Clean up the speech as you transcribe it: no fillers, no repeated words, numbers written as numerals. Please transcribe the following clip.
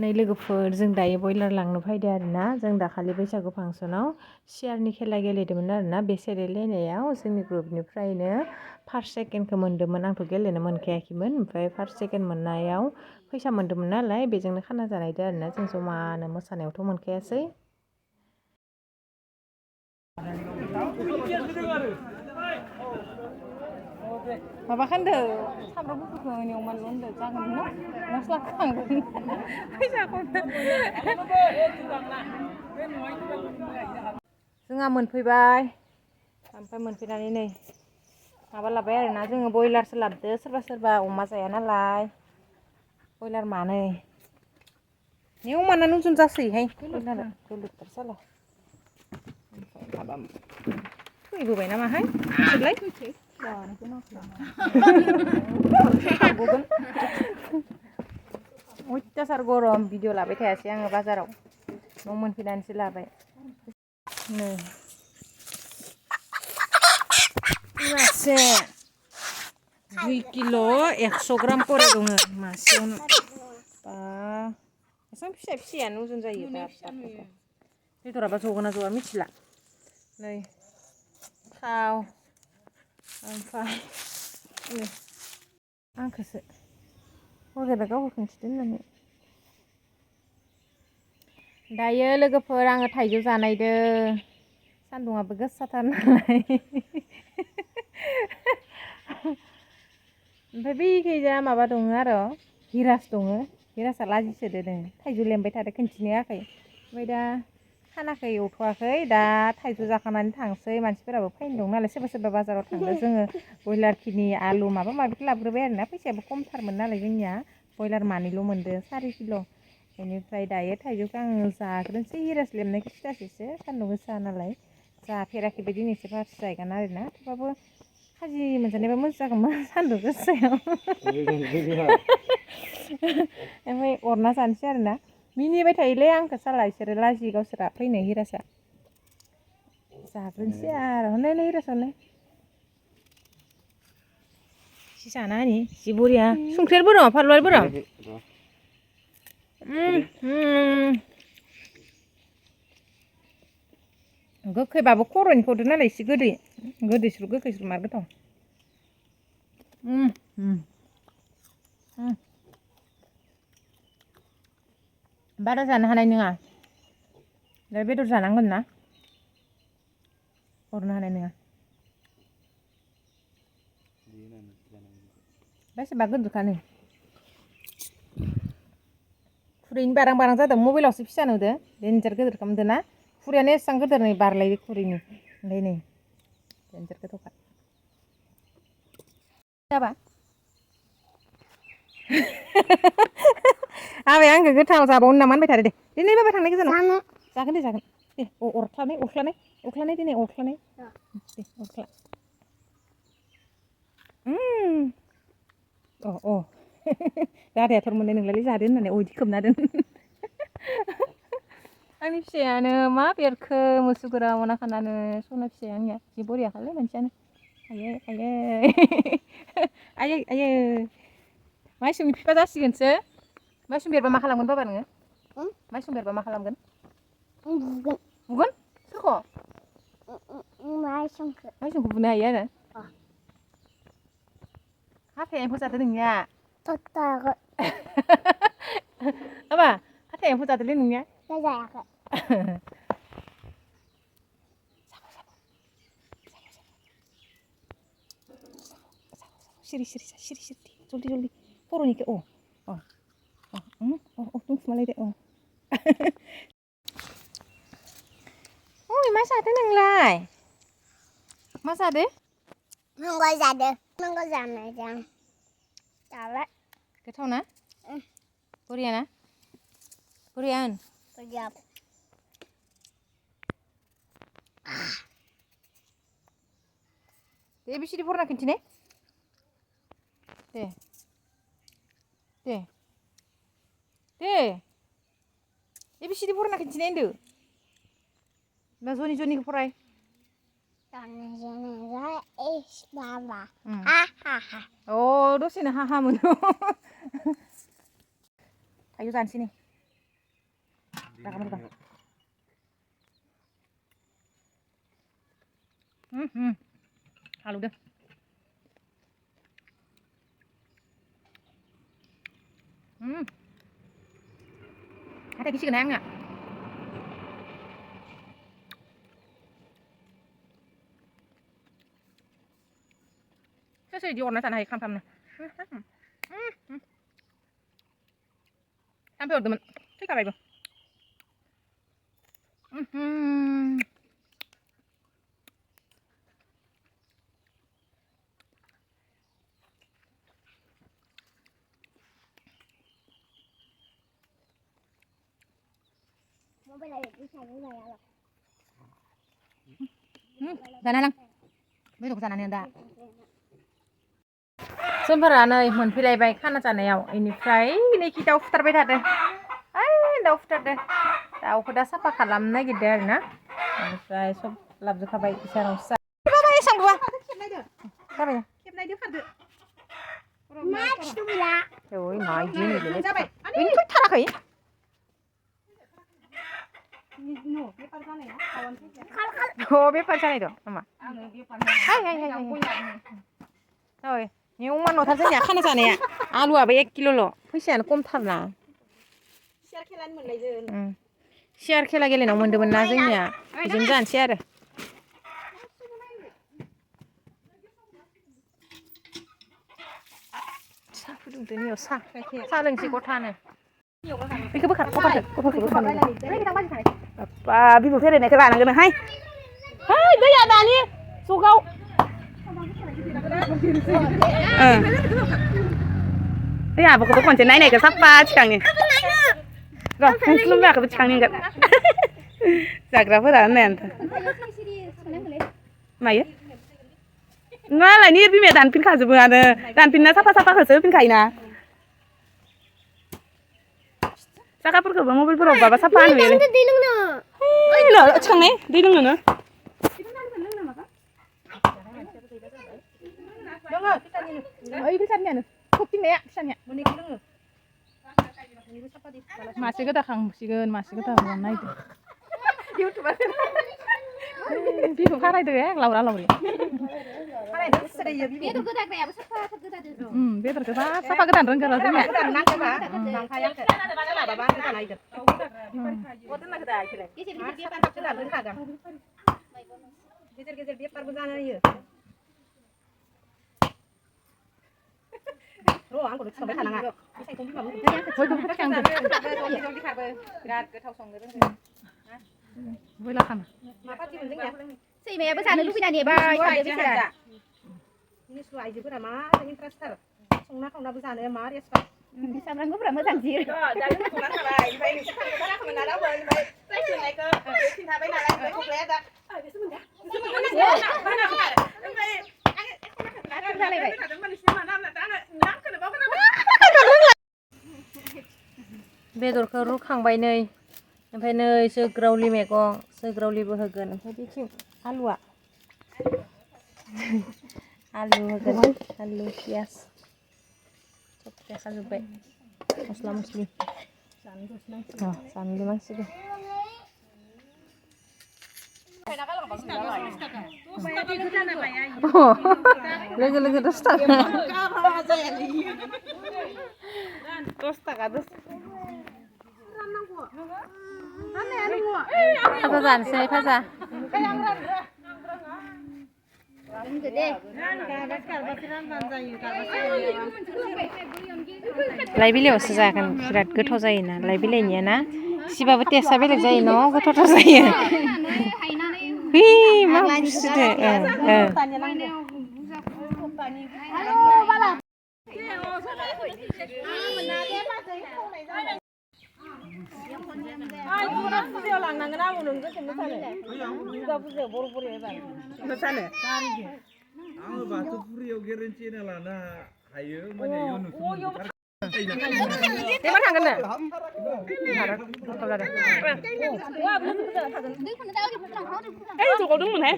नै लोगोफोर जों दायो बयलार लांनो फैदों आरोना जों दाखालि बैसागु फांसनाव सियारनि खेला गेलेदोंमोन आरोना बे सेलायलायनायाव जोंनि ग्रुपनिफ्रायनो फार्स्ट सेकेन्डखौ मोन्दोंमोन आंथ' गेलेनो मोनखायाखैमोन ओमफ्राय फार्स्ट सेकेन्ड मोननायाव फैसा मोन्दोंमोन नालाय बेजोंनो खाना जानायदो आरोना जों जमानो मोसानायावथ' मोनखायासै माबा खान्दो सामब्राम गुफुरखौ एवमान होनदो जागोन न मस्ला खांगोन फैसाखौनो जोंहा मोनफैबाय ओमफ्राय मोनफैनानै नै माबा लाबाय आरोना जोङो बयलारसो लाबोदो सोरबा सोरबा अमा जाया नालाय बयलार मानै नि अमानानो उजन जासोयोहाय बयलारा गोलोथार साला ओमफ्राय माबा थैबोबाय नामाहाय बिसोरलाय थांग'गोन अयथासार गरम भिडिअ लाबाय थायासै आङो बाजाराव न' मोनफैनानैसो लाबाय नै मासे 2 किल' 100 ग्राम करे दङ मासेयावनो बा एसेबां फिसा फिसायानो उजन जायो बेदराबा जगोना जआ मिथिला नै थाव ओमफ्राय आंखौसो हरगेदा गावखौ खिन्थिदो होननानै दायो लोगोफोर आङो थाइजौ जानायदो सान्दुङाबो गोसाथार नालाय ओमफ्राय बैखैजा माबा दङ आरो हिरास दङ हिरासआ लाजिसोदो दों थाइजौ लेमबाय थादो खिन्थिनायाखै ओमफ्राय दा खानाखौ एवथ'वाखै दा थाइजौ जाखांनानै थांसै मानसिफोराबो फैनो दं नालाय सोरबा सोरबा बाजाराव थांदो जोङो बयलार खिनि आलु माबा माबिखौ लाबोग्रोबाय आरोना फैसायाबो खमथारमोन नालाय जोंनिया बयलार मानैल' मोनदो 4 किल' बेनिफ्राय दायो थाइजौखौ आङो जाग्रोनोसै हिरास लेमनायखौ सिथासैसो सान्दुं गोसा नालाय जाफेराखैबो दिनैसो फार्स्ट जागोन आरोना थेवबाबो खाजि मोनजानायबा मोजां जागौमोन सान्दुं गोसायाव ओमफ्राय अरना जानोसै आरोना मिनिबाय थायोलै आंखौ साला बिसोरो लाजियो गावसोरा फैनो हिरासआ जाग्रोनोसै आरो हनै हिरास हनै एसे जाना होनि जि बरिया संख्रियाबो बोरो फानलुआबो बोरो गोखैबाबो खर'नि खदो नालाय एसे गोदै गोदैस्रु गोखैस्रु मार गोथाव बारा जानो हानाय नङा दा बेदर जानांगोन ना हरनो हानाय नङा बेसेबा गोदोरखानो खुरैनि बारां बारां जादों मबाइलावसो फिसा नुदो देन्जार गोदोर खालामदो ना खुरैयानो एसेबां गोदोर नै बारलायो खुरैनि ओमफ्राय नै देन्जार गोथावखा जाबा आबाया आंखौ गोथाव जाबावनो नामा होनबाय थादो दे दिनै बाबा थांनाय गोजानाव जागोन दे जागोन दे अरख्लानाय दिनै अरख्लानाय दे अरख्ला अ दादायाथ' मोननाय नोंलाय जादो होननानै अइदि खोबना दोन आंनि फिसायानो मा बेरखो मुसुगुराव मना खानानो सना फिसाया आंनिया जि बरियाखालै मानसियानो आयै आयै आयै आयै माइसुंनि बिफा जासिगोनसो माइसुं बेरबा मा खालामगोन बाबा नोङो माइसुं बेरबा मा खालामगोन बुगोन सोरखौ माइसुंखौ बुनो हायो आरो हाथाया एम्फौ जादो नोंनिया माबा हाथाया एम्फौ जादोलै नोंनिया जायाखै सिरि सिरि जल्दि जल्दि खर'निखौ दोनखुमालायदो ओइ मा जादो नोंलाय मा जादो मैंग' जादो मैंग' जानायजों जाबाय गोथाव ना बरिया ना बरिया होन बरिया दे बिसिनि फरायना खिन्थिनाय दे दे दे एबिसिडि फरायना खिन्थिनाय होनदो ना जनि जनिखौ फराय दसेनो हा मोनो थाइजौ जानोसै नै Rakan bukan. Halu deh. Ada kisi kenang nggak? Saya di warna sana kam nih. Sampai udah temen. Cek apa itu? Sana lang. Betul ke sana nih ada. Sempurna nih मोनफैलायबाय खाना जानायाव इनिफ्राय नै खि दाउ फुथारबाय थादों दाउ फुथारदों दाउखौ दा साफा खालामनो नागिरदों आरोना ओमफ्राय सब लाबोजोबखाबाय इसानाव जाबाय सांगुआ जाबाय खेबनायदो खारदो मा फिथुला ओइ मा इदि होनोलै जाबाय बेनि फैथाराखै बेफार जानाया बेफार जानाय दं नामा आङो बेफार हाय Nyuman lo tadi ya kan sana ya, alu apa 1 kilo lo, पैसायानो खमथारना सियार खेलानि मोनलायदों सियार खेला गेलेनायाव मोनदोंमोन ना जोंनिया बिदिनो जानोसै आरो साहा फुदुंदो नियाव साहा लोंसै गथानो बेखौ बोखार गफारखौ बोखार बाबा बिबु फेरेनायखौ लानांगोनहाय हाय दैया दानि जगाव Ini apa kau konsen naik ke siapa cikangnya? Roh, belum ya ke cikangnya enggak? Jagra pada nanti. Maya? Nggak lah ini biar dan pin kazu ada dan pinnya siapa kazu pin kaina. Saka perlu bawa mobil perlu bawa siapa anu ya? Ini lo cikangnya, di dulu no. Ayo pisannya nih, kuping deh ya pisannya. Masih kita kangsigen, masih kita mana itu? YouTuber. Bibu karai itu ya, Laura. Karai itu sering ya bibu. Bibu kita kayak apa sapa? Bibu kita sapa kita renggar aja ya. Nang kita, nang kayak ke. Salah baba kita naik itu. Waktu nak kita aja. Dia pantas kita renggar kan. Geser dia perbuatan aja. Roh, aku udah sampai sana nggak? Bisa ikut juga, berat ketau song gitu. Boleh kan? Apa sih penting ya? Si Maya besar dulu punya dia, bay. Ini suai juga ramah, ini transfer. Songna kalau besar dia mah ya suai. Bisa merangkul berapa sanjir? Jangan kurang kalah. Bay ini sekarang kita akan menara bay. Bay sini naik ke, cinta bay naik ke kuliah dah. Sebentar. बेदरखौ रुखांबाय नै ओमफ्राय नै जोग्रावलि मैगं जोग्रावलिबो होगोन ओमफ्राय बेथिं आलुआ आलु होगोन आलु पियास सब देखाजोब्बाय मस्ला मस्लि जानो नांसिगोन लोगो 10 थाखा 10 थाखा भाजा जानोसै भाजा लाइ बिलाइयावसो जागोन बिराद गोथाव जायोना लाइ बिलाइनिया ना सिबाबो टेस्टआ बेलेग जायो न' गोथावथार जायो मा बुस्थुदो फुजायाव लांनांगोन आबौ नोंजों मोसानो दुर्गा फुजायाव बर' एबार मोसानो आङो बाथौ फुरियाव गेरेन्टि होना लानो हायो माने इयाव एबार थांगोन नो जगाव दंमोनहाय